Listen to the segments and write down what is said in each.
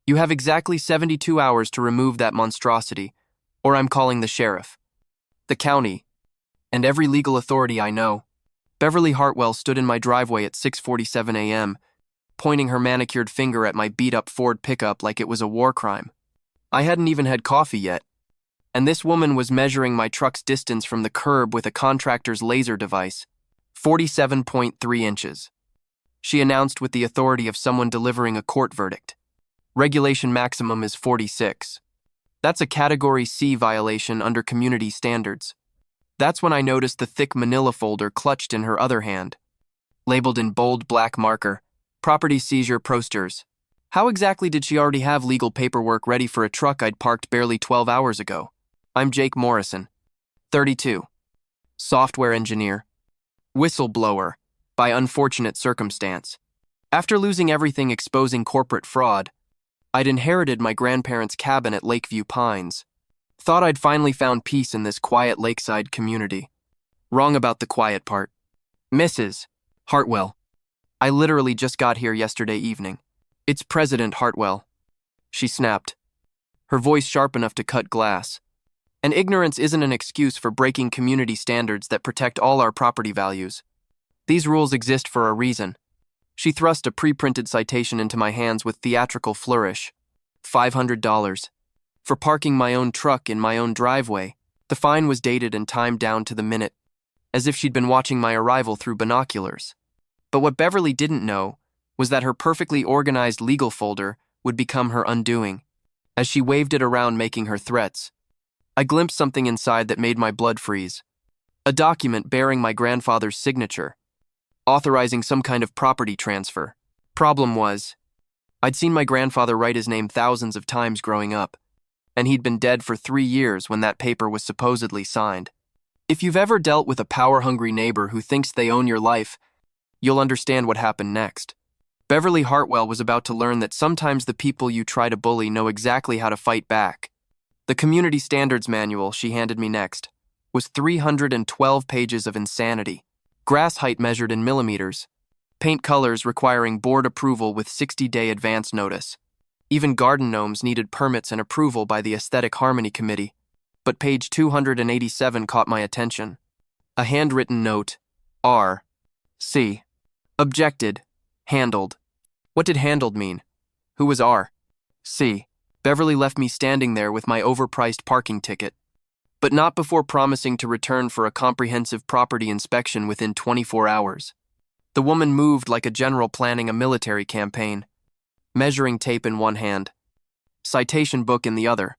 You have exactly 72 hours to remove that monstrosity, or I'm calling the sheriff, the county, and every legal authority I know. Beverly Hartwell stood in my driveway at 6:47 a.m., pointing her manicured finger at my beat-up Ford pickup like it was a war crime. I hadn't even had coffee yet, and this woman was measuring my truck's distance from the curb with a contractor's laser device, 47.3 inches. She announced with the authority of someone delivering a court verdict. Regulation maximum is 46. That's a Category C violation under community standards. That's when I noticed the thick manila folder clutched in her other hand, labeled in bold black marker, property seizure posters. How exactly did she already have legal paperwork ready for a truck I'd parked barely 12 hours ago? I'm Jake Morrison, 32, software engineer, whistleblower, by unfortunate circumstance. After losing everything exposing corporate fraud, I'd inherited my grandparents' cabin at Lakeview Pines. Thought I'd finally found peace in this quiet Lakeside community. Wrong about the quiet part. Mrs. Hartwell, I literally just got here yesterday evening. It's President Hartwell, she snapped, her voice sharp enough to cut glass. And ignorance isn't an excuse for breaking community standards that protect all our property values. These rules exist for a reason. She thrust a pre-printed citation into my hands with theatrical flourish. $500. For parking my own truck in my own driveway. The fine was dated and timed down to the minute, as if she'd been watching my arrival through binoculars. But what Beverly didn't know was that her perfectly organized legal folder would become her undoing. As she waved it around making her threats, I glimpsed something inside that made my blood freeze. A document bearing my grandfather's signature, authorizing some kind of property transfer. Problem was, I'd seen my grandfather write his name thousands of times growing up, and he'd been dead for 3 years when that paper was supposedly signed. If you've ever dealt with a power-hungry neighbor who thinks they own your life, you'll understand what happened next. Beverly Hartwell was about to learn that sometimes the people you try to bully know exactly how to fight back. The Community Standards Manual she handed me next was 312 pages of insanity. Grass height measured in millimeters. Paint colors requiring board approval with 60-day advance notice. Even garden gnomes needed permits and approval by the Aesthetic Harmony Committee. But page 287 caught my attention. A handwritten note. R. C. Objected. Handled. What did handled mean? Who was R? C. Beverly left me standing there with my overpriced parking ticket, but not before promising to return for a comprehensive property inspection within 24 hours. The woman moved like a general planning a military campaign, measuring tape in one hand, citation book in the other.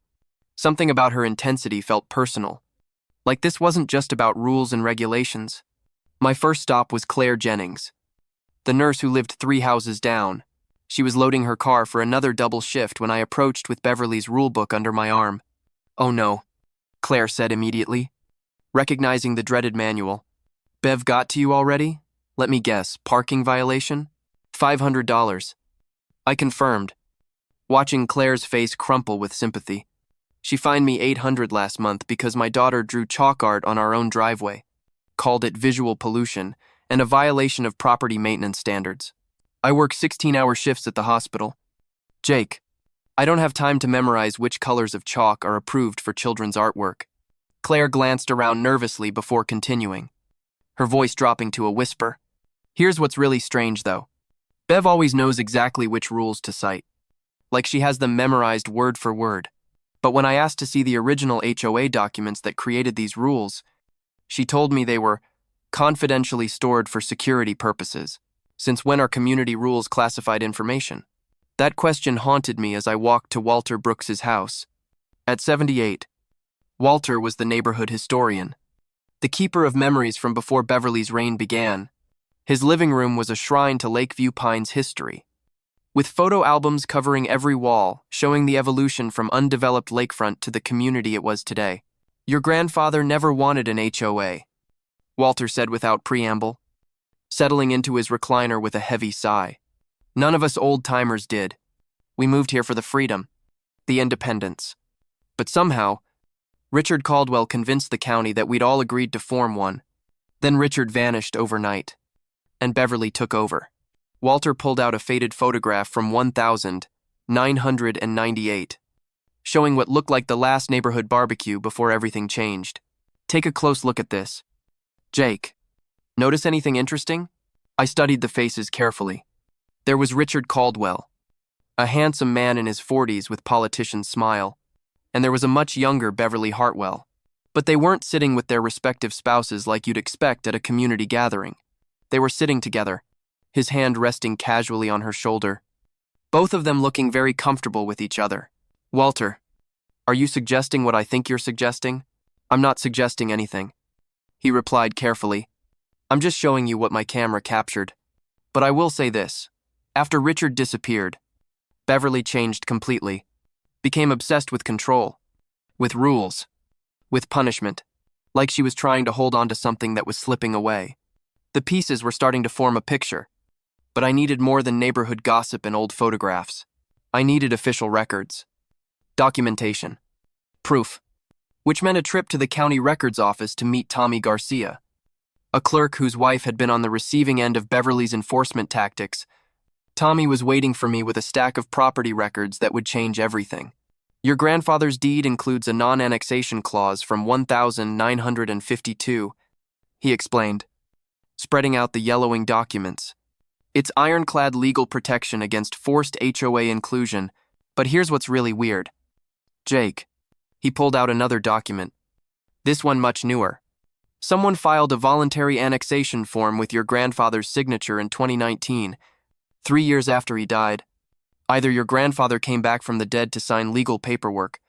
Something about her intensity felt personal, like this wasn't just about rules and regulations. My first stop was Claire Jennings, the nurse who lived 3 houses down. She was loading her car for another double shift when I approached with Beverly's rulebook under my arm. "Oh no," Claire said immediately, recognizing the dreaded manual. "Bev got to you already? Let me guess, parking violation? $500. I confirmed, watching Claire's face crumple with sympathy. She fined me $800 last month because my daughter drew chalk art on our own driveway, called it visual pollution and a violation of property maintenance standards. I work 16-hour shifts at the hospital. Jake, I don't have time to memorize which colors of chalk are approved for children's artwork." Claire glanced around nervously before continuing, her voice dropping to a whisper. "Here's what's really strange, though. Bev always knows exactly which rules to cite, like she has them memorized word for word. But when I asked to see the original HOA documents that created these rules, she told me they were confidentially stored for security purposes. Since when are community rules classified information? That question haunted me as I walked to Walter Brooks's house. At 78, Walter was the neighborhood historian, the keeper of memories from before Beverly's reign began. His living room was a shrine to Lakeview Pines history, with photo albums covering every wall, showing the evolution from undeveloped lakefront to the community it was today. "Your grandfather never wanted an HOA," Walter said without preamble, settling into his recliner with a heavy sigh. "None of us old-timers did. We moved here for the freedom, the independence. But somehow, Richard Caldwell convinced the county that we'd all agreed to form one. Then Richard vanished overnight, and Beverly took over." Walter pulled out a faded photograph from 1000 998, showing what looked like the last neighborhood barbecue before everything changed. Take a close look at this. Jake, notice anything interesting? I studied the faces carefully. There was Richard Caldwell, a handsome man in his 40s with politician's smile, and there was a much younger Beverly Hartwell. But they weren't sitting with their respective spouses like you'd expect at a community gathering. They were sitting together, his hand resting casually on her shoulder, both of them looking very comfortable with each other. Walter, are you suggesting what I think you're suggesting? I'm not suggesting anything, he replied carefully. I'm just showing you what my camera captured. But I will say this. After Richard disappeared, Beverly changed completely, became obsessed with control, with rules, with punishment, like she was trying to hold on to something that was slipping away. The pieces were starting to form a picture, but I needed more than neighborhood gossip and old photographs. I needed official records, documentation, proof, which meant a trip to the county records office to meet Tommy Garcia, a clerk whose wife had been on the receiving end of Beverly's enforcement tactics. Tommy was waiting for me with a stack of property records that would change everything. Your grandfather's deed includes a non-annexation clause from 1952, he explained, spreading out the yellowing documents. It's ironclad legal protection against forced HOA inclusion, but here's what's really weird. Jake, he pulled out another document. This one much newer. Someone filed a voluntary annexation form with your grandfather's signature in 2019, 3 years after he died. Either your grandfather came back from the dead to sign legal paperwork,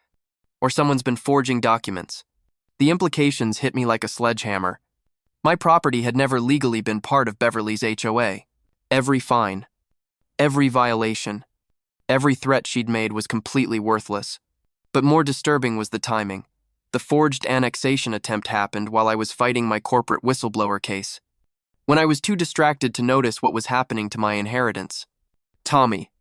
or someone's been forging documents. The implications hit me like a sledgehammer. My property had never legally been part of Beverly's HOA. Every fine, every violation, every threat she'd made was completely worthless. But more disturbing was the timing. The forged annexation attempt happened while I was fighting my corporate whistleblower case, when I was too distracted to notice what was happening to my inheritance. Tommy,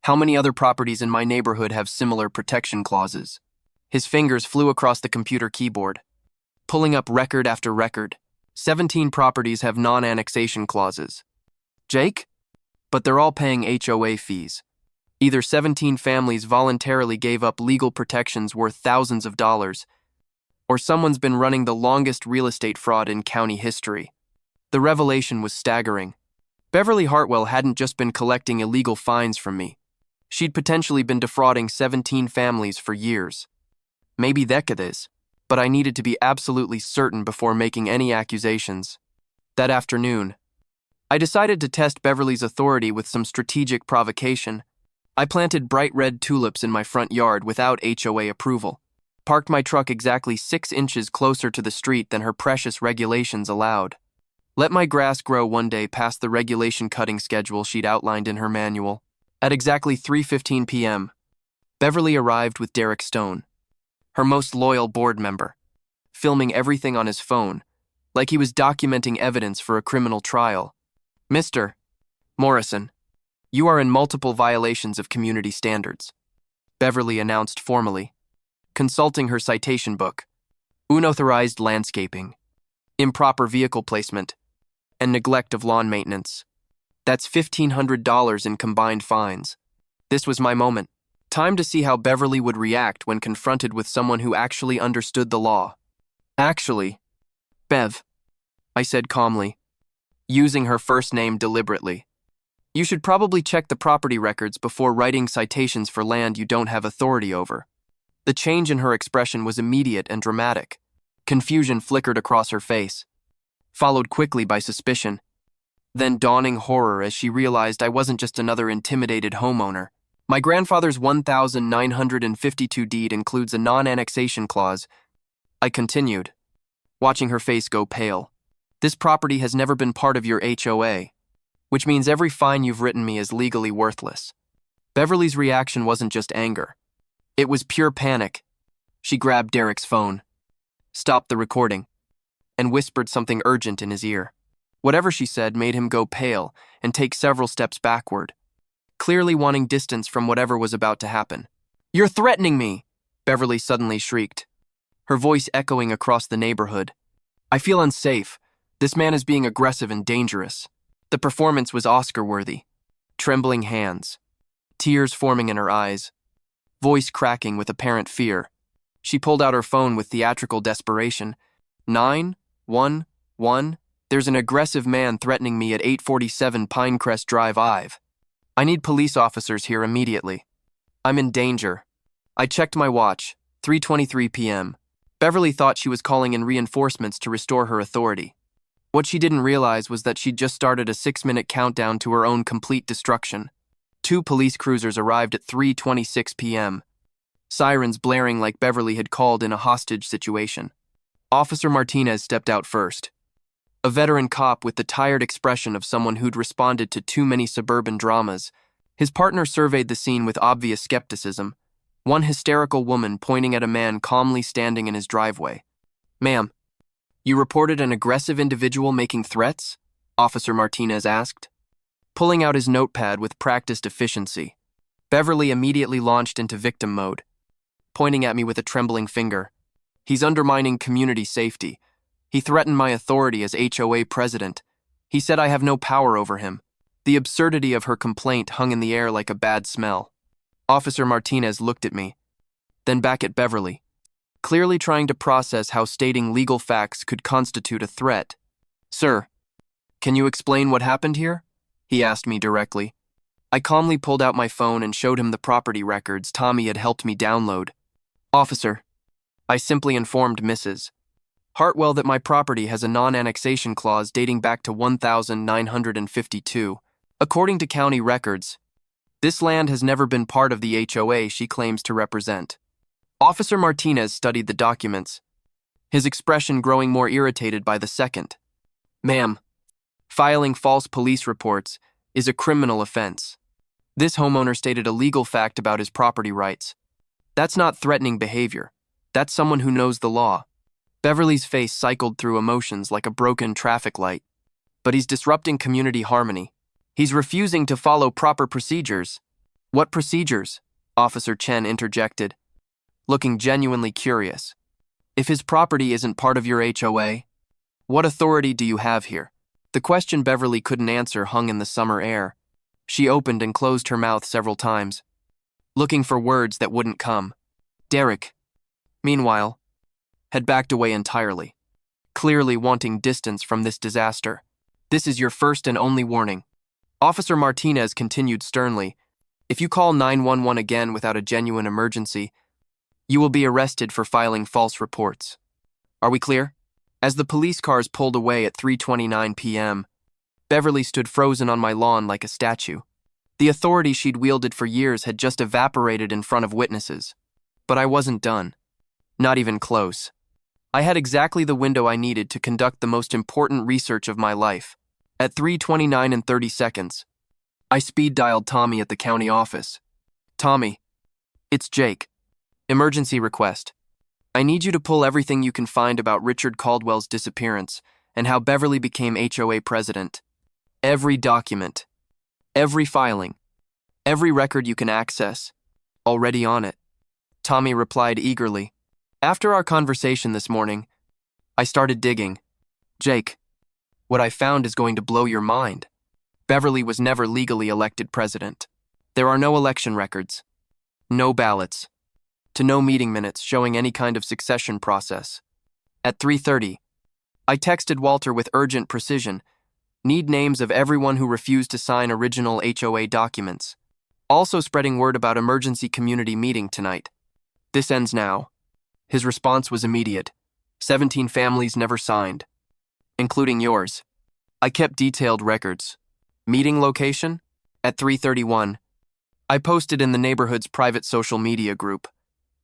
how many other properties in my neighborhood have similar protection clauses? His fingers flew across the computer keyboard, pulling up record after record. 17 properties have non-annexation clauses. Jake? But they're all paying HOA fees. Either 17 families voluntarily gave up legal protections worth thousands of dollars, or someone's been running the longest real estate fraud in county history. The revelation was staggering. Beverly Hartwell hadn't just been collecting illegal fines from me. She'd potentially been defrauding 17 families for years. Maybe décades, but I needed to be absolutely certain before making any accusations. That afternoon, I decided to test Beverly's authority with some strategic provocation. I planted bright red tulips in my front yard without HOA approval, parked my truck exactly 6 inches closer to the street than her precious regulations allowed. Let my grass grow one day past the regulation cutting schedule she'd outlined in her manual. At exactly 3:15 p.m., Beverly arrived with Derek Stone, her most loyal board member, filming everything on his phone, like he was documenting evidence for a criminal trial. Mr. Morrison, you are in multiple violations of community standards, Beverly announced formally, consulting her citation book. Unauthorized landscaping, improper vehicle placement, and neglect of lawn maintenance. That's $1,500 in combined fines. This was my moment. Time to see how Beverly would react when confronted with someone who actually understood the law. Actually, Bev, I said calmly, using her first name deliberately. You should probably check the property records before writing citations for land you don't have authority over. The change in her expression was immediate and dramatic. Confusion flickered across her face, followed quickly by suspicion, then dawning horror as she realized I wasn't just another intimidated homeowner. My grandfather's 1952 deed includes a non-annexation clause. I continued, watching her face go pale. This property has never been part of your HOA, which means every fine you've written me is legally worthless. Beverly's reaction wasn't just anger. It was pure panic. She grabbed Derek's phone, stopped the recording, and whispered something urgent in his ear. Whatever she said made him go pale and take several steps backward, clearly wanting distance from whatever was about to happen. "You're threatening me!" Beverly suddenly shrieked, her voice echoing across the neighborhood. "I feel unsafe. This man is being aggressive and dangerous." The performance was Oscar-worthy. Trembling hands, tears forming in her eyes, voice cracking with apparent fear. She pulled out her phone with theatrical desperation. 911, there's an aggressive man threatening me at 847 Pinecrest Drive Ave. I need police officers here immediately. I'm in danger. I checked my watch, 3:23 p.m. Beverly thought she was calling in reinforcements to restore her authority. What she didn't realize was that she'd just started a 6-minute countdown to her own complete destruction. 2 police cruisers arrived at 3:26 p.m., sirens blaring like Beverly had called in a hostage situation. Officer Martinez stepped out first. A veteran cop with the tired expression of someone who'd responded to too many suburban dramas. His partner surveyed the scene with obvious skepticism, one hysterical woman pointing at a man calmly standing in his driveway. "Ma'am, you reported an aggressive individual making threats?" Officer Martinez asked, pulling out his notepad with practiced efficiency. Beverly immediately launched into victim mode, pointing at me with a trembling finger. "He's undermining community safety. He threatened my authority as HOA president. He said I have no power over him." The absurdity of her complaint hung in the air like a bad smell. Officer Martinez looked at me, then back at Beverly, clearly trying to process how stating legal facts could constitute a threat. "Sir, can you explain what happened here?" he asked me directly. I calmly pulled out my phone and showed him the property records Tommy had helped me download. "Officer," I simply informed Mrs. Hartwell that my property has a non-annexation clause dating back to 1952. According to county records, this land has never been part of the HOA she claims to represent. Officer Martinez studied the documents, his expression growing more irritated by the second. "Ma'am, filing false police reports is a criminal offense. This homeowner stated a legal fact about his property rights. That's not threatening behavior. That's someone who knows the law." Beverly's face cycled through emotions like a broken traffic light. "But he's disrupting community harmony. He's refusing to follow proper procedures." "What procedures?" Officer Chen interjected, looking genuinely curious. "If his property isn't part of your HOA, what authority do you have here?" The question Beverly couldn't answer hung in the summer air. She opened and closed her mouth several times, looking for words that wouldn't come. Derek, meanwhile, had backed away entirely, clearly wanting distance from this disaster. "This is your first and only warning." Officer Martinez continued sternly, "If you call 911 again without a genuine emergency, you will be arrested for filing false reports. Are we clear?" As the police cars pulled away at 3:29 p.m., Beverly stood frozen on my lawn like a statue. The authority she'd wielded for years had just evaporated in front of witnesses. But I wasn't done. Not even close. I had exactly the window I needed to conduct the most important research of my life. At 3:29 and 30 seconds, I speed-dialed Tommy at the county office. "Tommy, it's Jake. Emergency request. I need you to pull everything you can find about Richard Caldwell's disappearance and how Beverly became HOA president. Every document, every filing, every record you can access. Already on it." Tommy replied eagerly. "After our conversation this morning, I started digging. Jake, what I found is going to blow your mind. Beverly was never legally elected president. There are no election records, no ballots, to no meeting minutes showing any kind of succession process. At 3:30, I texted Walter with urgent precision. Need names of everyone who refused to sign original HOA documents. Also spreading word about emergency community meeting tonight. This ends now." His response was immediate. 17 families never signed, including yours. I kept detailed records. Meeting location? At 3:31. I posted in the neighborhood's private social media group.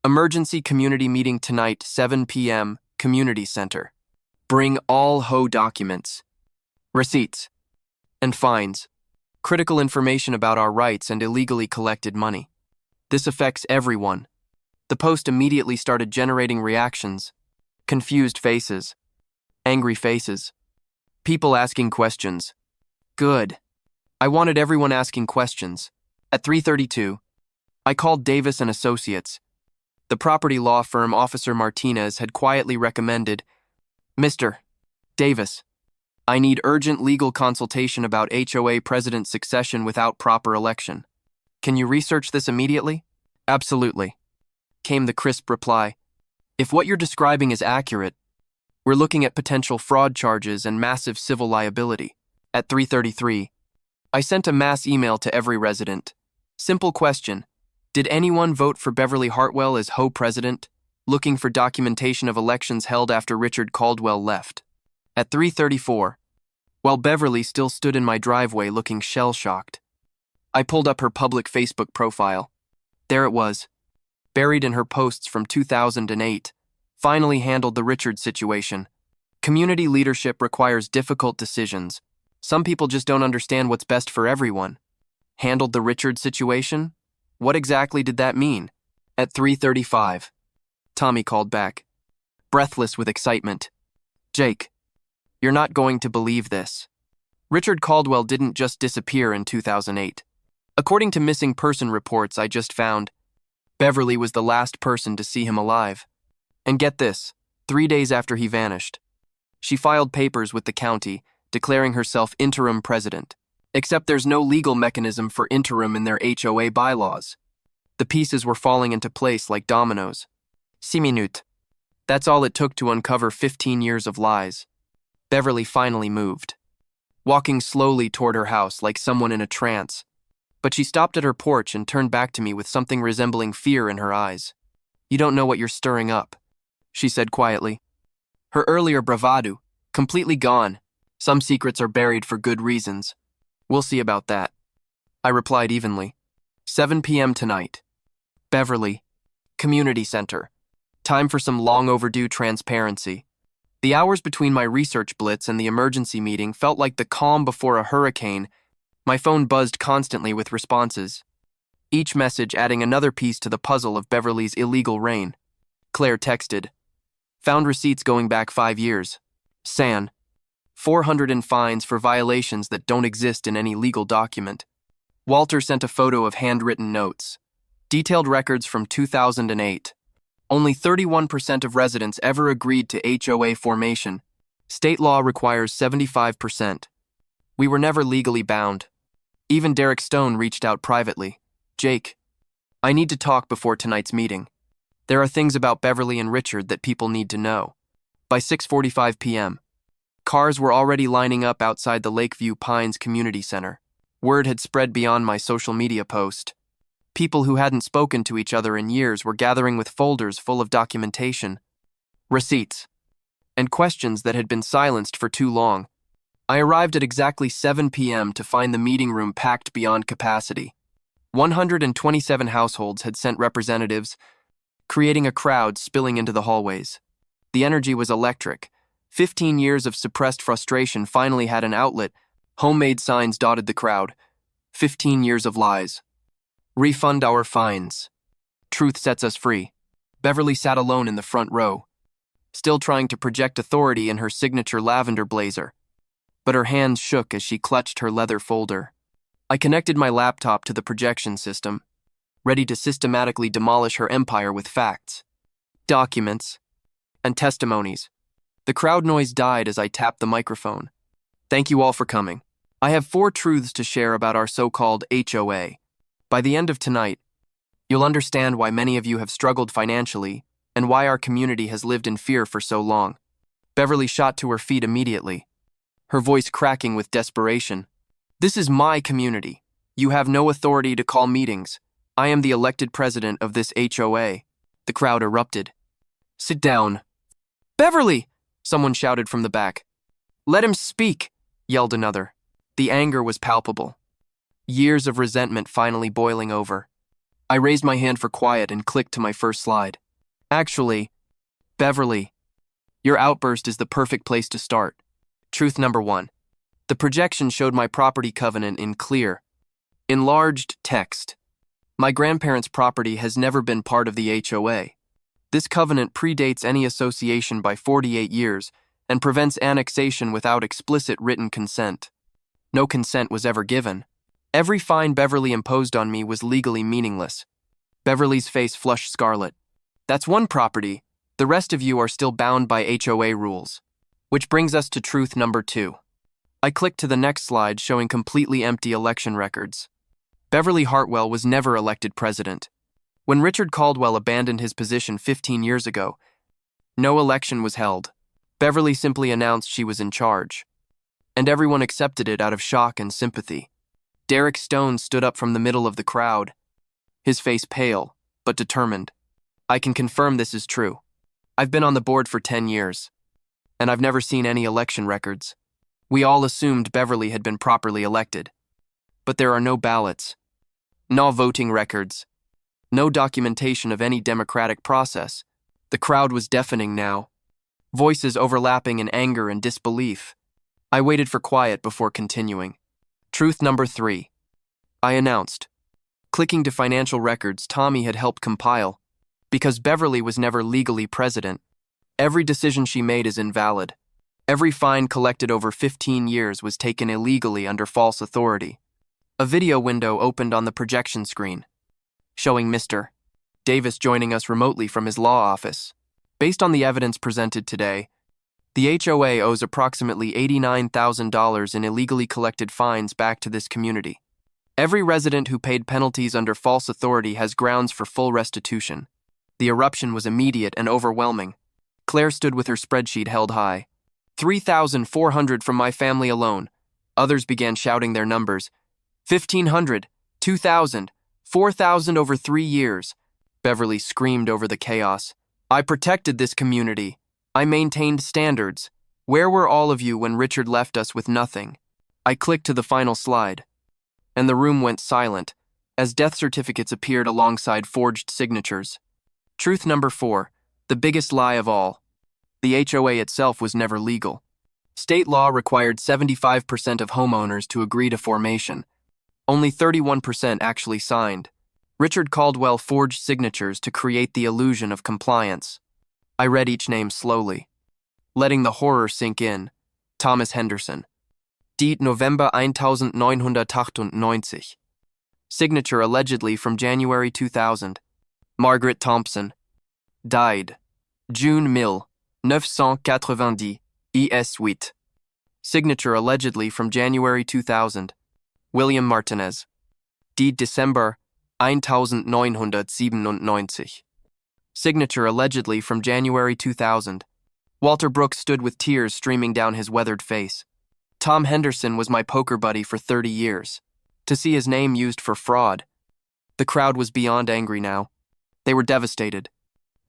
Emergency community meeting tonight, 7 p.m., community center. Bring all HOA documents, receipts, and fines. Critical information about our rights and illegally collected money. This affects everyone. The post immediately started generating reactions. Confused faces. Angry faces. People asking questions. Good. I wanted everyone asking questions. At 3:32, I called Davis and Associates. The property law firm Officer Martinez had quietly recommended, "Mr. Davis, I need urgent legal consultation about HOA president succession without proper election. Can you research this immediately? Absolutely, came the crisp reply. If what you're describing is accurate, we're looking at potential fraud charges and massive civil liability. At 3:33, I sent a mass email to every resident. Simple question. Did anyone vote for Beverly Hartwell as HOA president? Looking for documentation of elections held after Richard Caldwell left. At 3:34, while Beverly still stood in my driveway looking shell-shocked, I pulled up her public Facebook profile. There it was, buried in her posts from 2008, finally handled the Richard situation. Community leadership requires difficult decisions. Some people just don't understand what's best for everyone. Handled the Richard situation? What exactly did that mean? At 3:35, Tommy called back, breathless with excitement. Jake, you're not going to believe this. Richard Caldwell didn't just disappear in 2008. According to missing person reports I just found, Beverly was the last person to see him alive. And get this, 3 days after he vanished, she filed papers with the county, declaring herself interim president. Except there's no legal mechanism for interim in their HOA bylaws. The pieces were falling into place like dominoes. 6 minutes. That's all it took to uncover 15 years of lies. Beverly finally moved, walking slowly toward her house like someone in a trance. But she stopped at her porch and turned back to me with something resembling fear in her eyes. You don't know what you're stirring up, she said quietly. Her earlier bravado, completely gone. Some secrets are buried for good reasons. We'll see about that, I replied evenly. 7 p.m. tonight. Beverly, Community Center. Time for some long overdue transparency. The hours between my research blitz and the emergency meeting felt like the calm before a hurricane. My phone buzzed constantly with responses, each message adding another piece to the puzzle of Beverly's illegal reign. Claire texted, found receipts going back 5 years. San, 400 in fines for violations that don't exist in any legal document. Walter sent a photo of handwritten notes, detailed records from 2008. Only 31% of residents ever agreed to HOA formation. State law requires 75%. We were never legally bound. Even Derek Stone reached out privately. Jake, I need to talk before tonight's meeting. There are things about Beverly and Richard that people need to know. By 6:45 p.m., cars were already lining up outside the Lakeview Pines Community Center. Word had spread beyond my social media post. People who hadn't spoken to each other in years were gathering with folders full of documentation, receipts, and questions that had been silenced for too long. I arrived at exactly 7 p.m. to find the meeting room packed beyond capacity. 127 households had sent representatives, creating a crowd spilling into the hallways. The energy was electric. 15 years of suppressed frustration finally had an outlet. Homemade signs dotted the crowd. 15 years of lies. Refund our fines. Truth sets us free. Beverly sat alone in the front row, still trying to project authority in her signature lavender blazer. But her hands shook as she clutched her leather folder. I connected my laptop to the projection system, ready to systematically demolish her empire with facts, documents, and testimonies. The crowd noise died as I tapped the microphone. Thank you all for coming. I have 4 truths to share about our so-called HOA. By the end of tonight, you'll understand why many of you have struggled financially and why our community has lived in fear for so long. Beverly shot to her feet immediately, her voice cracking with desperation. This is my community. You have no authority to call meetings. I am the elected president of this HOA. The crowd erupted. Sit down. Beverly! Someone shouted from the back. Let him speak, yelled another. The anger was palpable. Years of resentment finally boiling over. I raised my hand for quiet and clicked to my first slide. Actually, Beverly, your outburst is the perfect place to start. Truth number 1. The projection showed my property covenant in clear, enlarged text. My grandparents' property has never been part of the HOA. This covenant predates any association by 48 years and prevents annexation without explicit written consent. No consent was ever given. Every fine Beverly imposed on me was legally meaningless. Beverly's face flushed scarlet. That's one property. The rest of you are still bound by HOA rules. Which brings us to truth number 2. I clicked to the next slide showing completely empty election records. Beverly Hartwell was never elected president. When Richard Caldwell abandoned his position 15 years ago, no election was held. Beverly simply announced she was in charge, and everyone accepted it out of shock and sympathy. Derek Stone stood up from the middle of the crowd, his face pale, but determined. I can confirm this is true. I've been on the board for 10 years, and I've never seen any election records. We all assumed Beverly had been properly elected, but there are no ballots, no voting records, no documentation of any democratic process. The crowd was deafening now, voices overlapping in anger and disbelief. I waited for quiet before continuing. Truth number 3. I announced. Clicking to financial records Tommy had helped compile. Because Beverly was never legally president, every decision she made is invalid. Every fine collected over 15 years was taken illegally under false authority. A video window opened on the projection screen, showing Mr. Davis joining us remotely from his law office. Based on the evidence presented today, the HOA owes approximately $89,000 in illegally collected fines back to this community. Every resident who paid penalties under false authority has grounds for full restitution. The eruption was immediate and overwhelming. Claire stood with her spreadsheet held high. 3,400 from my family alone. Others began shouting their numbers. 1,500, 2,000, 4,000 over 3 years. Beverly screamed over the chaos. I protected this community. I maintained standards. Where were all of you when Richard left us with nothing? I clicked to the final slide, and the room went silent as death certificates appeared alongside forged signatures. Truth number 4, the biggest lie of all. The HOA itself was never legal. State law required 75% of homeowners to agree to formation. Only 31% actually signed. Richard Caldwell forged signatures to create the illusion of compliance. I read each name slowly, letting the horror sink in. Thomas Henderson. Date November 1998. Signature allegedly from January 2000. Margaret Thompson. Died. June 1990, ES8. Signature allegedly from January 2000. William Martinez. Date December 1997. Signature allegedly from January 2000. Walter Brooks stood with tears streaming down his weathered face. Tom Henderson was my poker buddy for 30 years. To see his name used for fraud. The crowd was beyond angry now. They were devastated.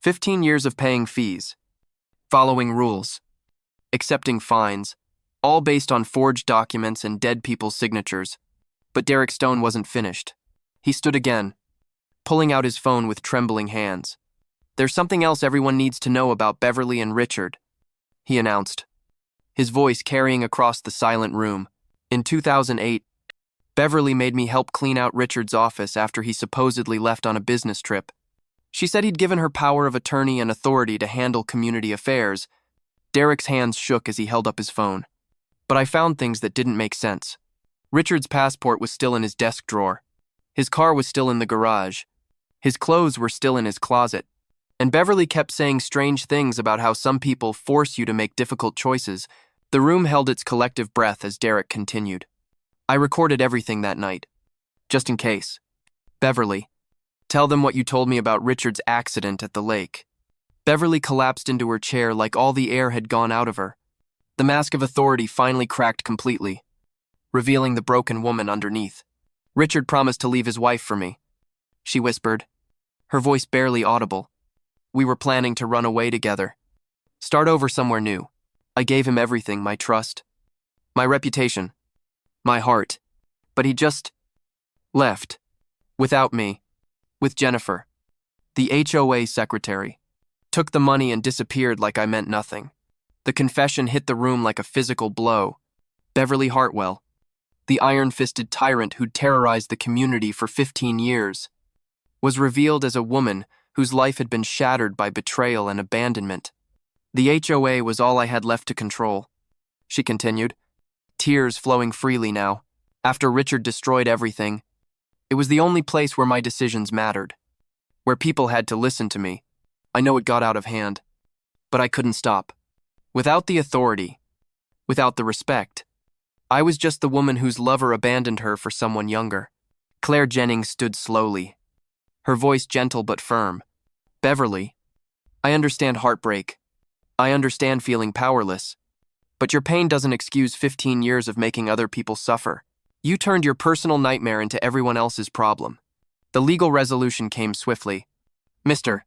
15 years of paying fees, following rules, accepting fines, all based on forged documents and dead people's signatures. But Derek Stone wasn't finished. He stood again, pulling out his phone with trembling hands. There's something else everyone needs to know about Beverly and Richard, he announced, his voice carrying across the silent room. In 2008, Beverly made me help clean out Richard's office after he supposedly left on a business trip. She said he'd given her power of attorney and authority to handle community affairs. Derek's hands shook as he held up his phone. But I found things that didn't make sense. Richard's passport was still in his desk drawer. His car was still in the garage. His clothes were still in his closet. And Beverly kept saying strange things about how some people force you to make difficult choices. The room held its collective breath as Derek continued. I recorded everything that night, just in case. Beverly, tell them what you told me about Richard's accident at the lake. Beverly collapsed into her chair like all the air had gone out of her. The mask of authority finally cracked completely, revealing the broken woman underneath. Richard promised to leave his wife for me, she whispered, her voice barely audible. We were planning to run away together, start over somewhere new. I gave him everything, my trust, my reputation, my heart. But he just left, without me, with Jennifer, the HOA secretary, took the money and disappeared like I meant nothing. The confession hit the room like a physical blow. Beverly Hartwell, the iron-fisted tyrant who'd terrorized the community for 15 years, was revealed as a woman whose life had been shattered by betrayal and abandonment. The HOA was all I had left to control, she continued, tears flowing freely now. After Richard destroyed everything, it was the only place where my decisions mattered, where people had to listen to me. I know it got out of hand, but I couldn't stop. Without the authority, without the respect, I was just the woman whose lover abandoned her for someone younger. Claire Jennings stood slowly, her voice gentle but firm. Beverly, I understand heartbreak. I understand feeling powerless. But your pain doesn't excuse 15 years of making other people suffer. You turned your personal nightmare into everyone else's problem. The legal resolution came swiftly. Mr.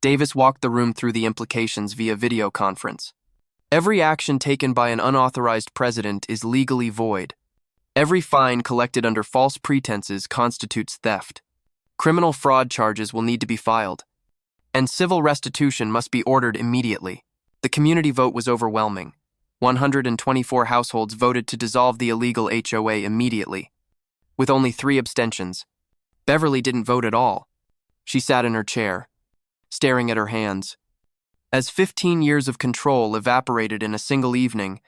Davis walked the room through the implications via video conference. Every action taken by an unauthorized president is legally void. Every fine collected under false pretenses constitutes theft. Criminal fraud charges will need to be filed. And civil restitution must be ordered immediately. The community vote was overwhelming. 124 households voted to dissolve the illegal HOA immediately, with only 3 abstentions. Beverly didn't vote at all. She sat in her chair, staring at her hands, as 15 years of control evaporated in a single evening.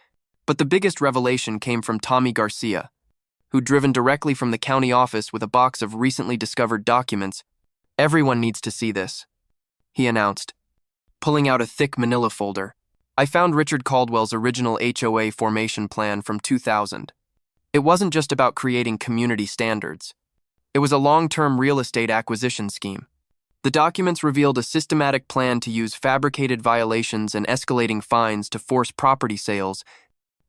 But the biggest revelation came from Tommy Garcia, who'd driven directly from the county office with a box of recently discovered documents. Everyone needs to see this, he announced, pulling out a thick manila folder. I found Richard Caldwell's original HOA formation plan from 2000. It wasn't just about creating community standards. It was a long-term real estate acquisition scheme. The documents revealed a systematic plan to use fabricated violations and escalating fines to force property sales,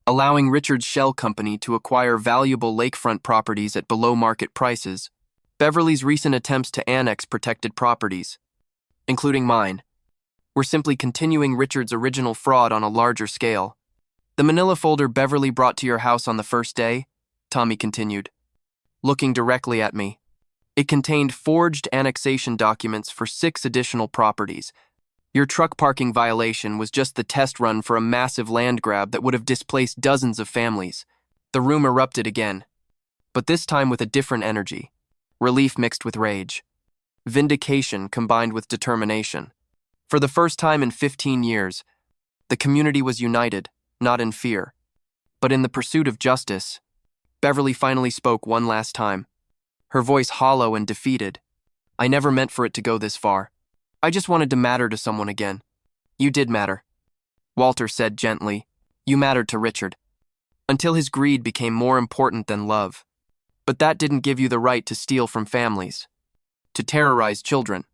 allowing Richard's shell company to acquire valuable lakefront properties at below-market prices. Beverly's recent attempts to annex protected properties, including mine, were simply continuing Richard's original fraud on a larger scale. The manila folder Beverly brought to your house on the first day, Tommy continued, looking directly at me. It contained forged annexation documents for 6 additional properties. Your truck parking violation was just the test run for a massive land grab that would have displaced dozens of families. The room erupted again, but this time with a different energy. Relief mixed with rage. Vindication combined with determination. For the first time in 15 years, the community was united, not in fear, but in the pursuit of justice. Beverly finally spoke one last time, her voice hollow and defeated. I never meant for it to go this far. I just wanted to matter to someone again. You did matter, Walter said gently. You mattered to Richard, until his greed became more important than love. But that didn't give you the right to steal from families, to terrorize children,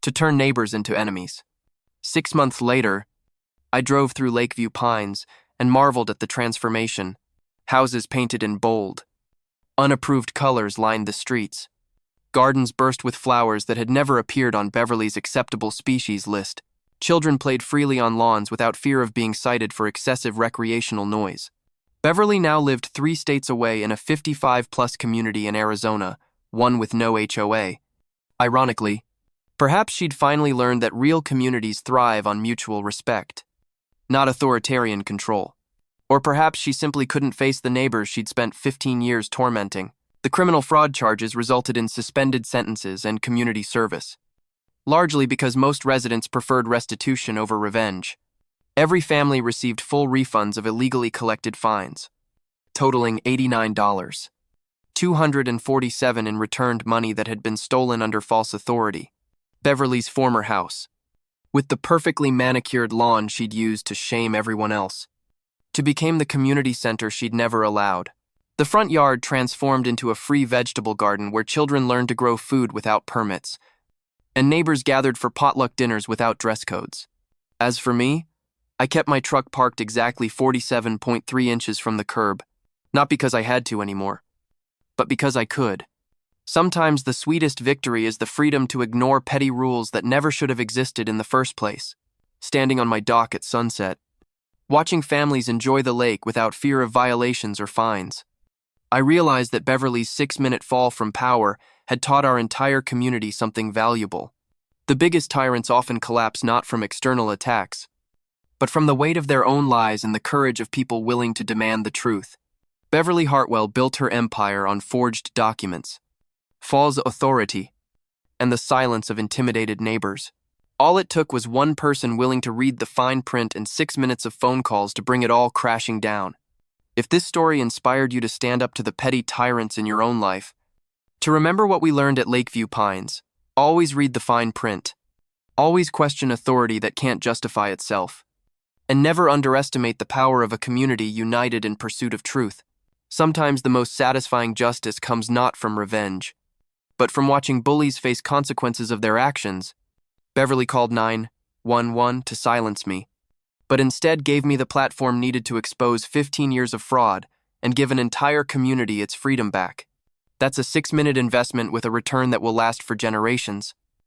to turn neighbors into enemies. 6 months later, I drove through Lakeview Pines and marveled at the transformation. Houses painted in bold, unapproved colors lined the streets. Gardens burst with flowers that had never appeared on Beverly's acceptable species list. Children played freely on lawns without fear of being cited for excessive recreational noise. Beverly now lived 3 states away in a 55-plus community in Arizona, one with no HOA. Ironically, perhaps she'd finally learned that real communities thrive on mutual respect, not authoritarian control. Or perhaps she simply couldn't face the neighbors she'd spent 15 years tormenting. The criminal fraud charges resulted in suspended sentences and community service, largely because most residents preferred restitution over revenge. Every family received full refunds of illegally collected fines, totaling $89, $247 in returned money that had been stolen under false authority. Beverly's former house, with the perfectly manicured lawn she'd used to shame everyone else, became the community center she'd never allowed. The front yard transformed into a free vegetable garden where children learned to grow food without permits, and neighbors gathered for potluck dinners without dress codes. As for me, I kept my truck parked exactly 47.3 inches from the curb, not because I had to anymore, but because I could. Sometimes the sweetest victory is the freedom to ignore petty rules that never should have existed in the first place. Standing on my dock at sunset, watching families enjoy the lake without fear of violations or fines, I realized that Beverly's 6-minute fall from power had taught our entire community something valuable. The biggest tyrants often collapse not from external attacks, but from the weight of their own lies and the courage of people willing to demand the truth. Beverly Hartwell built her empire on forged documents, false authority, and the silence of intimidated neighbors. All it took was one person willing to read the fine print and 6 minutes of phone calls to bring it all crashing down. If this story inspired you to stand up to the petty tyrants in your own life, to remember what we learned at Lakeview Pines, always read the fine print, always question authority that can't justify itself, and never underestimate the power of a community united in pursuit of truth. Sometimes the most satisfying justice comes not from revenge, but from watching bullies face consequences of their actions, Beverly called 911 to silence me, but instead gave me the platform needed to expose 15 years of fraud and give an entire community its freedom back. That's a 6-minute investment with a return that will last for generations.